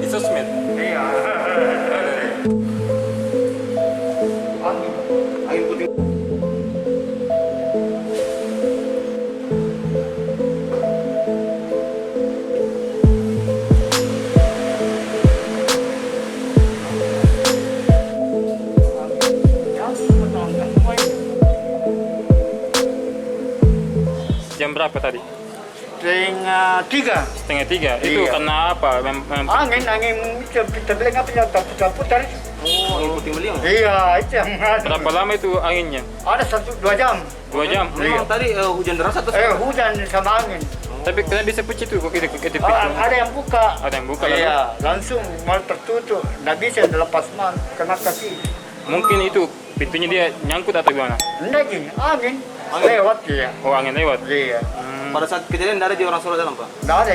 Di sosmed. Iya. Angin puting. Jam berapa tadi? Setengah tiga. Setengah tiga. Itu Iya. karena apa? Angin kita bilang apa yang putar-putar. Oh, angin puting beliung. Iya, itu yang Berapa lama itu anginnya? ada 2 jam. 2 jam. Memang tadi hujan deras atau Hujan sama angin. Tapi kena bisa pucit tuh kok kita pintu. Ada yang buka. Ada yang buka lalu. Iya, langsung mal tertutup. Nggak bisa dilepas mal, kena kaki. Mungkin itu pintunya dia nyangkut atau gimana? Enggak gini, angin lewat ya. Oh, angin lewat. Iya, pada saat kejadian tidak ada di orang Solo dalam, Pak? nggak ada.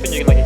Tunjukin lagi.